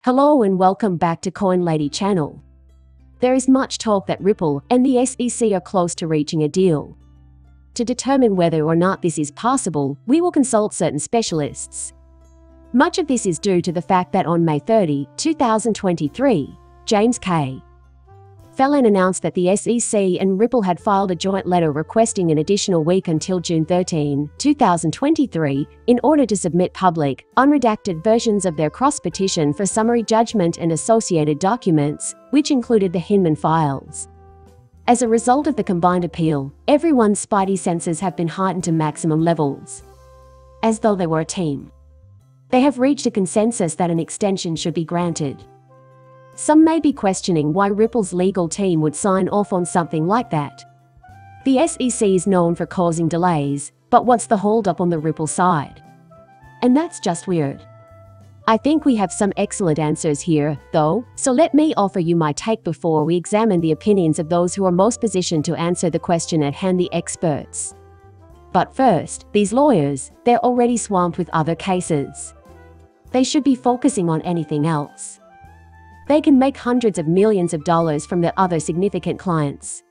Hello and welcome back to Coin Lady channel. There is much talk that Ripple and the SEC are close to reaching a deal. To determine whether or not this is possible, we will consult certain specialists. Much of this is due to the fact that on May 30, 2023, James K. Fallon announced that the SEC and Ripple had filed a joint letter requesting an additional week until June 13, 2023, in order to submit public, unredacted versions of their cross-petition for summary judgment and associated documents, which included the Hinman files. As a result of the combined appeal, everyone's spidey senses have been heightened to maximum levels. As though they were a team. They have reached a consensus that an extension should be granted. Some may be questioning why Ripple's legal team would sign off on something like that. The SEC is known for causing delays, but what's the holdup on the Ripple side? And that's just weird. I think we have some excellent answers here, though, so let me offer you my take before we examine the opinions of those who are most positioned to answer the question at hand, the experts. But first, these lawyers, they're already swamped with other cases. They should be focusing on anything else. They can make hundreds of millions of dollars from their other significant clients.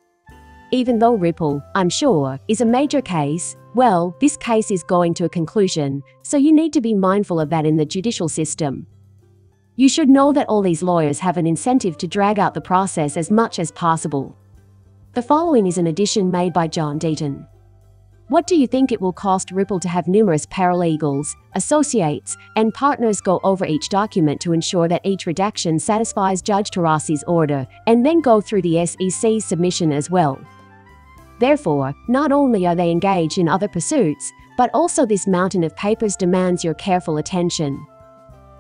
Even though Ripple, I'm sure, is a major case, well, this case is going to a conclusion, so you need to be mindful of that in the judicial system. You should know that all these lawyers have an incentive to drag out the process as much as possible. The following is an addition made by John Deaton. What do you think it will cost Ripple to have numerous paralegals, associates, and partners go over each document to ensure that each redaction satisfies Judge Tarasi's order, and then go through the SEC's submission as well? Therefore, not only are they engaged in other pursuits, but also this mountain of papers demands your careful attention.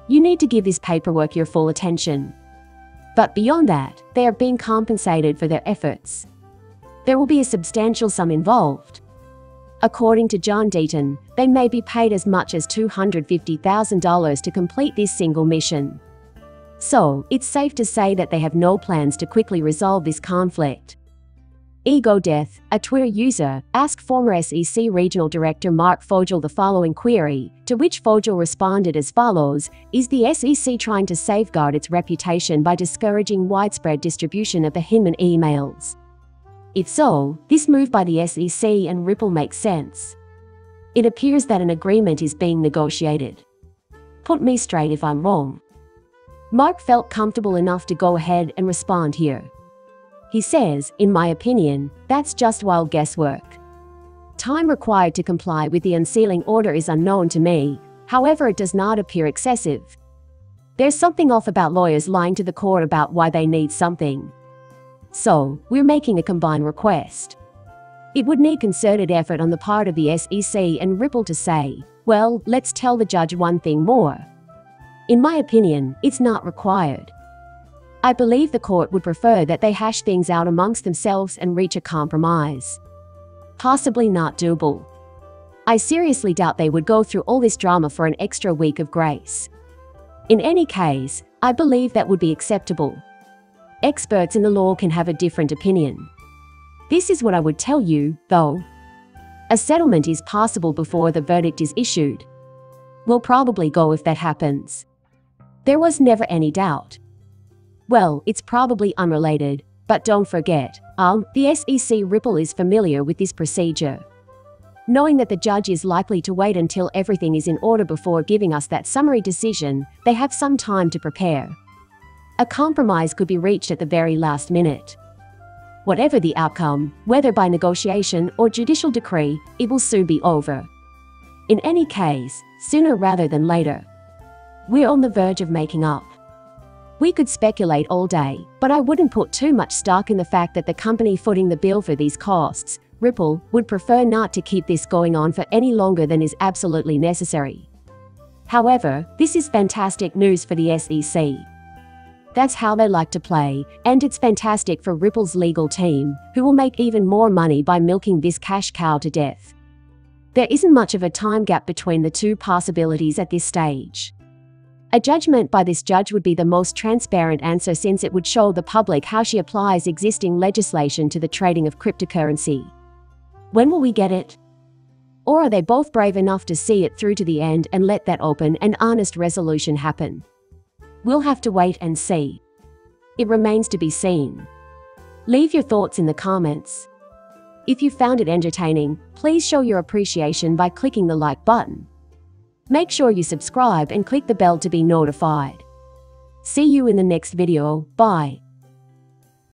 You need to give this paperwork your full attention. But beyond that, they are being compensated for their efforts. There will be a substantial sum involved. According to John Deaton, they may be paid as much as $250,000 to complete this single mission. So, it's safe to say that they have no plans to quickly resolve this conflict. Ego Death, a Twitter user, asked former SEC Regional Director Mark Fogel the following query, to which Fogel responded as follows: Is the SEC trying to safeguard its reputation by discouraging widespread distribution of the Hinman emails? If so, this move by the SEC and Ripple makes sense. It appears that an agreement is being negotiated. Put me straight if I'm wrong. Mark felt comfortable enough to go ahead and respond here. He says, in my opinion, that's just wild guesswork. Time required to comply with the unsealing order is unknown to me, however it does not appear excessive. There's something off about lawyers lying to the court about why they need something. So, we're making a combined request. It would need concerted effort on the part of the SEC and Ripple to say, well, let's tell the judge one thing more. In my opinion, it's not required. I believe the court would prefer that they hash things out amongst themselves and reach a compromise. Possibly not doable. I seriously doubt they would go through all this drama for an extra week of grace. In any case, I believe that would be acceptable. Experts in the law can have a different opinion. This is what I would tell you, though. A settlement is possible before the verdict is issued. We'll probably go if that happens. There was never any doubt. Well, it's probably unrelated, but don't forget, the SEC Ripple is familiar with this procedure. Knowing that the judge is likely to wait until everything is in order before giving us that summary decision, they have some time to prepare. A compromise could be reached at the very last minute. Whatever the outcome, whether by negotiation or judicial decree, it will soon be over. In any case, sooner rather than later. We're on the verge of making up. We could speculate all day, but I wouldn't put too much stock in the fact that the company footing the bill for these costs, Ripple, would prefer not to keep this going on for any longer than is absolutely necessary. However, this is fantastic news for the SEC. That's how they like to play, and it's fantastic for Ripple's legal team, who will make even more money by milking this cash cow to death. There isn't much of a time gap between the two possibilities at this stage. A judgment by this judge would be the most transparent answer, since it would show the public how she applies existing legislation to the trading of cryptocurrency. When will we get it? Or are they both brave enough to see it through to the end and let that open and honest resolution happen? We'll have to wait and see. It remains to be seen. Leave your thoughts in the comments. If you found it entertaining, please show your appreciation by clicking the like button. Make sure you subscribe and click the bell to be notified. See you in the next video. Bye.